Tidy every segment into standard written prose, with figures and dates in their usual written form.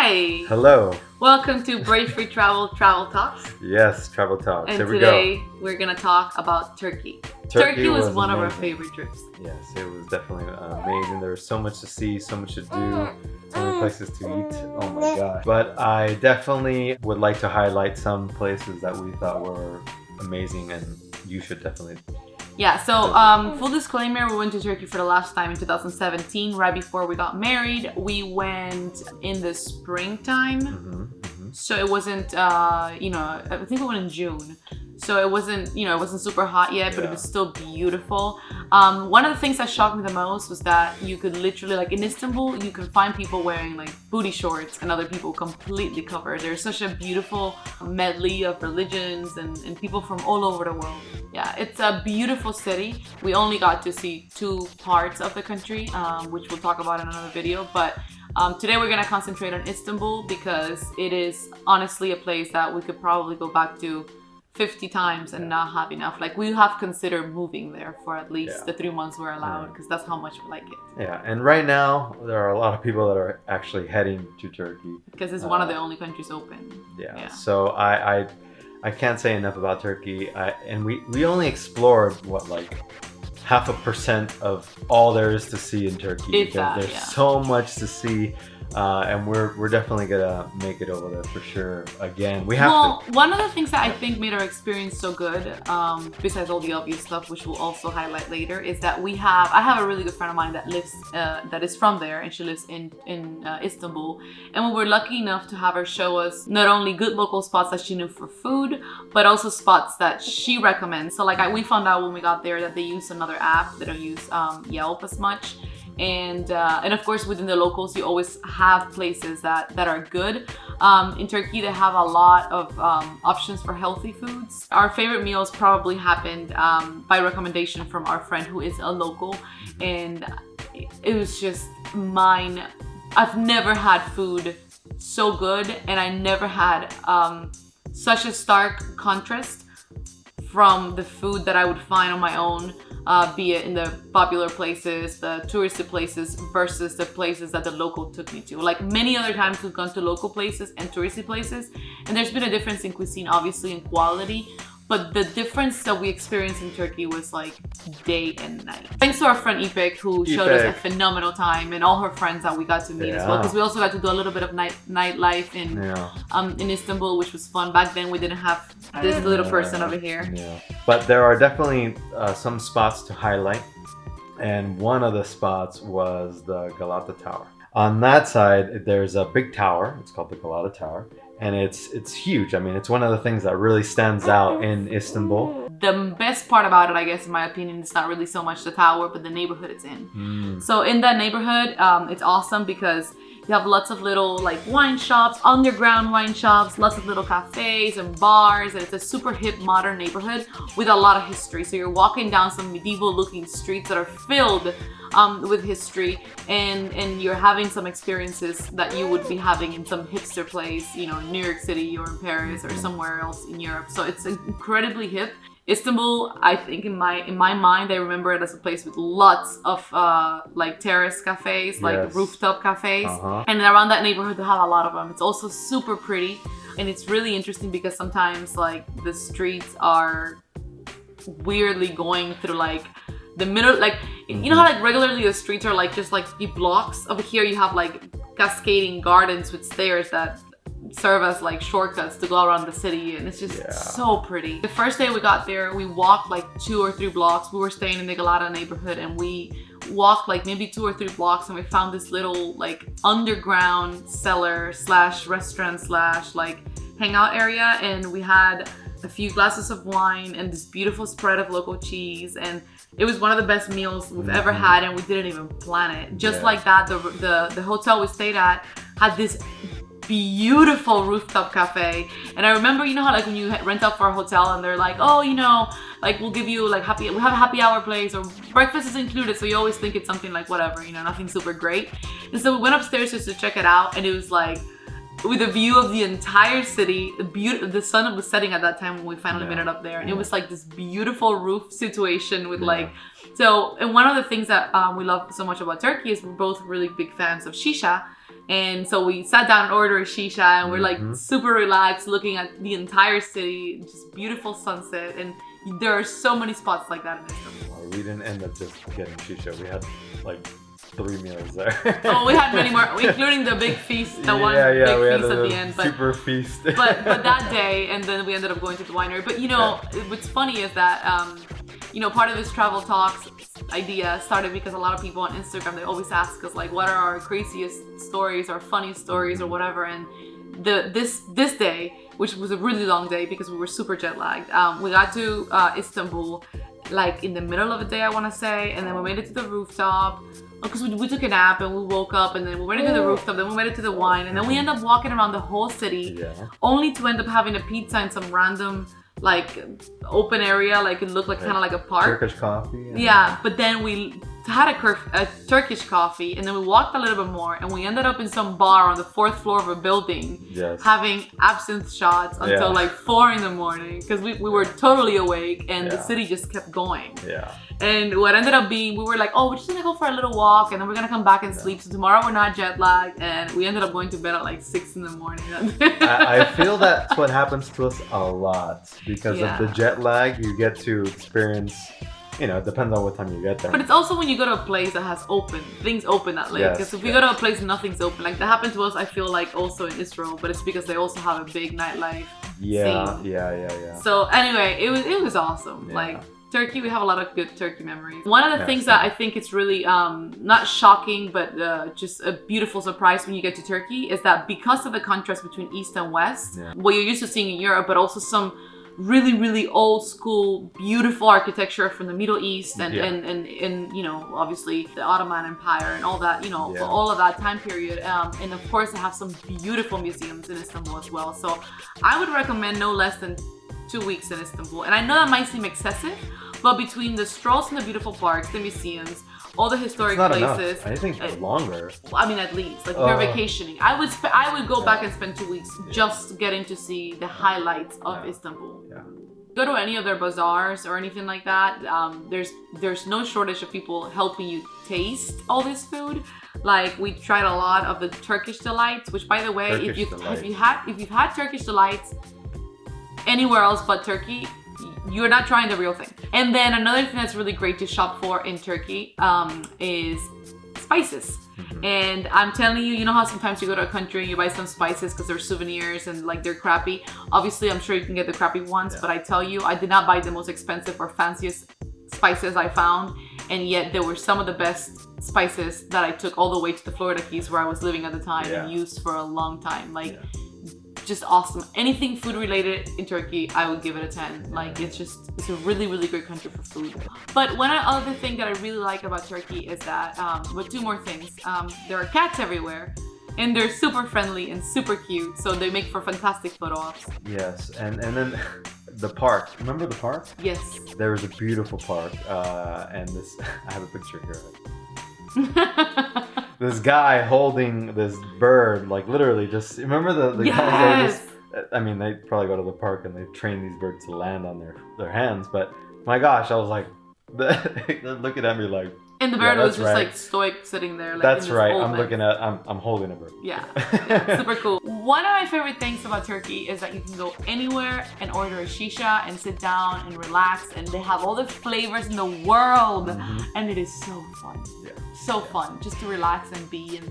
Hi! Hello. Welcome to Brave Free Travel Talks. Yes, travel talks. And Here we today go. we're going to talk about Turkey. Turkey was was one of our amazing. favorite trips. Yes, it was definitely amazing. There was so much to see, so much to do, so many places to eat. Oh my god. But I definitely would like to highlight some places that we thought were amazing and you should definitely. Yeah, so full disclaimer, we went to Turkey for the last time in 2017, right before we got married. We went in the springtime. So it wasn't, I think we went in June. So it wasn't super hot yet, but it was still beautiful. One of the things that shocked me the most was that you could literally, like in Istanbul, you could find people wearing like booty shorts and other people completely covered. There's such a beautiful medley of religions and people from all over the world. Yeah, it's a beautiful city. We only got to see two parts of the country, which we'll talk about in another video. But today we're going to concentrate on Istanbul because it is honestly a place that we could probably go back to 50 times and not have enough. Like we have considered moving there for at least the 3 months we're allowed because that's how much we like it. Yeah, and right now there are a lot of people that are actually heading to Turkey. Because it's one of the only countries open. Yeah. So I can't say enough about Turkey. And we only explored like 0.5% of all there is to see in Turkey because there's so much to see. And we're definitely gonna make it over there for sure. Again, we have to. One of the things that I think made our experience so good, besides all the obvious stuff, which we'll also highlight later, is that I have a really good friend of mine that is from there, and she lives in Istanbul. And we were lucky enough to have her show us not only good local spots that she knew for food, but also spots that she recommends. So like we found out when we got there that they use another app. They don't use Yelp as much. And of course within the locals you always have places that are good. In Turkey they have a lot of options for healthy foods. Our favorite meals probably happened by recommendation from our friend who is a local, and it was just mine. I've never had food so good, and I never had such a stark contrast from the food that I would find on my own, be it in the popular places, the touristy places, versus the places that the local took me to. Like many other times we've gone to local places and touristy places, and there's been a difference in cuisine, obviously, in quality. But the difference that we experienced in Turkey was like day and night. Thanks to our friend Ipek, who showed us a phenomenal time, and all her friends that we got to meet as well. Because we also got to do a little bit of nightlife in Istanbul, which was fun. Back then we didn't have this little person over here. Yeah. But there are definitely some spots to highlight. And one of the spots was the Galata Tower. On that side, there's a big tower. It's called the Galata Tower. And it's huge. I mean, it's one of the things that really stands out in Istanbul. The best part about it, I guess, in my opinion, it's not really so much the tower, but the neighborhood it's in. So in that neighborhood, it's awesome because you have lots of little like wine shops, underground wine shops, lots of little cafes and bars, and it's a super hip modern neighborhood with a lot of history. So you're walking down some medieval looking streets that are filled with history, and you're having some experiences that you would be having in some hipster place, in New York City or in Paris or somewhere else in Europe. So it's incredibly hip. Istanbul, I think in my mind, I remember it as a place with lots of like terrace cafes, like rooftop cafes. And around that neighborhood, they have a lot of them. It's also super pretty, and it's really interesting because sometimes like the streets are weirdly going through like the middle, like you know how like regularly the streets are like just like the blocks. Over here you have like cascading gardens with stairs that serve as like shortcuts to go around the city, and it's just so pretty. The first day we got there, we walked like 2 or 3 blocks. We were staying in the Galata neighborhood, and we walked like maybe 2 or 3 blocks, and we found this little like underground cellar slash restaurant slash like hangout area, and we had a few glasses of wine and this beautiful spread of local cheese, and it was one of the best meals we've ever had, and we didn't even plan it. Just like that, the hotel we stayed at had this beautiful rooftop cafe. And I remember, how like when you rent out for a hotel and they're like, oh, like we'll give you like we have a happy hour place, or breakfast is included, so you always think it's something like whatever, nothing super great. And so we went upstairs just to check it out, and it was like with a view of the entire city. The sun was setting at that time when we finally made it up there, and it was like this beautiful roof situation with like and one of the things that we love so much about Turkey is we're both really big fans of shisha. And so we sat down and ordered a shisha, and we're like super relaxed, looking at the entire city, just beautiful sunset. And there are so many spots like that in Istanbul. We didn't end up just getting shisha. We had like 3 meals there. Oh, we had many more, including the big feast, the one big feast at the end. But, super feast. but that day, and then we ended up going to the winery. But you know, what's funny is that you know, part of this travel talks idea started because a lot of people on Instagram, they always ask us like, what are our craziest stories or funniest stories or whatever. And this day, which was a really long day because we were super jet lagged, we got to Istanbul like in the middle of the day, I want to say, and then we made it to the rooftop because we took a nap and we woke up, and then we went into the rooftop, then we made it to the wine, and then we ended up walking around the whole city, only to end up having a pizza in some random like open area, like it looked like kind of like a park. Turkish coffee. Yeah, but then we had a Turkish coffee, and then we walked a little bit more, and we ended up in some bar on the 4th floor of a building, having absinthe shots until like 4 in the morning because we were totally awake, and the city just kept going. And what ended up being, we were like, oh, we're just gonna go for a little walk, and then we're gonna come back and sleep. So tomorrow we're not jet lagged, and we ended up going to bed at like 6 in the morning. I feel that's what happens to us a lot because of the jet lag. You get to experience, you know, it depends on what time you get there. But it's also when you go to a place that has things open that late. Because if you go to a place and nothing's open, like that happened to us, I feel like also in Israel, but it's because they also have a big nightlife scene. So anyway, it was awesome. Like Turkey, we have a lot of good Turkey memories. One of the things that I think it's really not shocking, but just a beautiful surprise when you get to Turkey is that because of the contrast between East and West, what you're used to seeing in Europe, but also some really old school beautiful architecture from the Middle East and you know, obviously the Ottoman Empire and all that, you know, all of that time period, and of course they have some beautiful museums in Istanbul as well. So I would recommend no less than 2 weeks in Istanbul. And I know that might seem excessive, but between the strolls in the beautiful parks, the museums, all the historic places, I think longer. I mean, at least like if you're vacationing, I would go back and spend 2 weeks just getting to see the highlights of Istanbul. Go to any of their bazaars or anything like that. There's no shortage of people helping you taste all this food. Like we tried a lot of the Turkish delights, which by the way, if you've had Turkish delights anywhere else but Turkey, you're not trying the real thing. And then another thing that's really great to shop for in Turkey is spices. And I'm telling you, you know how sometimes you go to a country and you buy some spices because they're souvenirs and like they're crappy. Obviously, I'm sure you can get the crappy ones, but I tell you, I did not buy the most expensive or fanciest spices I found, and yet there were some of the best spices that I took all the way to the Florida Keys where I was living at the time and used for a long time. Like just awesome. Anything food related in Turkey, I would give it a 10. Like it's a really great country for food. But one other thing that I really like about Turkey is that, but 2 more things. There are cats everywhere, and they're super friendly and super cute, so they make for fantastic photo ops. Yes, and then the park. Remember the park? Yes. There was a beautiful park, and this. I have a picture here. This guy holding this bird, like literally just remember the guys that I mean, they probably go to the park and they train these birds to land on their hands, but my gosh, I was like looking at me like, and the bird was just like stoic sitting there. Like, that's right. I'm holding a bird. Yeah, super cool. One of my favorite things about Turkey is that you can go anywhere and order a shisha and sit down and relax, and they have all the flavors in the world, and it is so fun. So fun just to relax and be and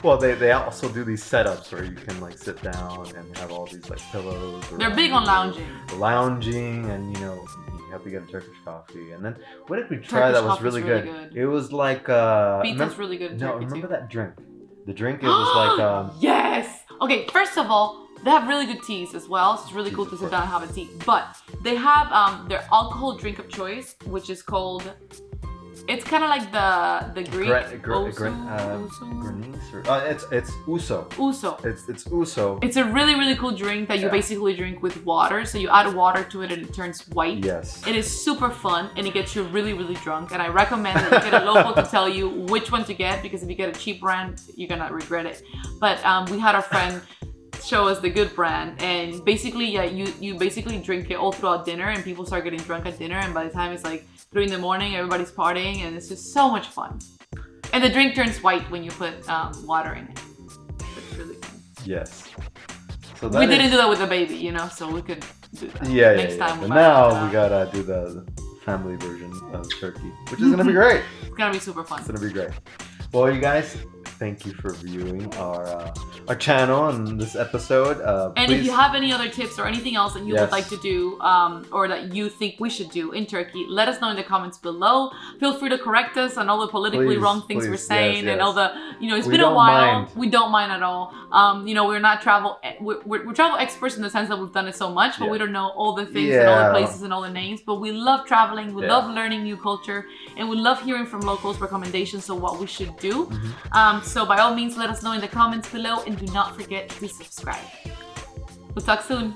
well, they also do these setups where you can like sit down and have all these like pillows. They're big on lounging, and you know, you have to get a Turkish coffee. And then what did we try that was really good? It was like pizza's really good in Turkey remember too. that drink? The drink, it was like yes. Okay, first of all, they have really good teas as well, so it's really cool to sit down and have a tea. But they have their alcohol drink of choice, which is called, it's kind of like the Greek it's uso. It's uso. It's a really cool drink that you basically drink with water. So you add water to it and it turns white. Yes. It is super fun and it gets you really drunk. And I recommend that you get a local to tell you which one to get, because if you get a cheap brand, you're gonna regret it. But we had our friend show us the good brand, and basically you basically drink it all throughout dinner, and people start getting drunk at dinner, and by the time it's like 3 in the morning, everybody's partying, and it's just so much fun. And the drink turns white when you put water in it. It's really fun. Yes. So we didn't do that with the baby, you know, so we could do that. Yeah, Next time But now we gotta do the family version of turkey, which is gonna be great. It's gonna be super fun. It's gonna be great. Well, you guys, thank you for viewing our channel and this episode. And please, if you have any other tips or anything else that you would like to do, or that you think we should do in Turkey, let us know in the comments below. Feel free to correct us on all the politically wrong things we're saying and all the, you know, it's been a while. We don't mind at all. You know, we're not we're travel experts in the sense that we've done it so much, but we don't know all the things and all the places and all the names. But we love traveling. We love learning new culture, and we love hearing from locals recommendations on what we should do. So by all means, let us know in the comments below, and do not forget to subscribe. We'll talk soon.